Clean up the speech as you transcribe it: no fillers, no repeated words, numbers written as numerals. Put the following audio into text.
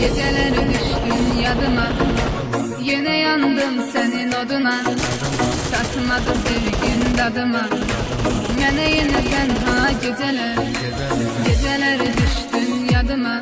Geceleri düştün yadıma, yine yandım senin oduna. Tatmadı sevgin dadıma, mene yine tenha geceler. Geceleri düştün yadıma,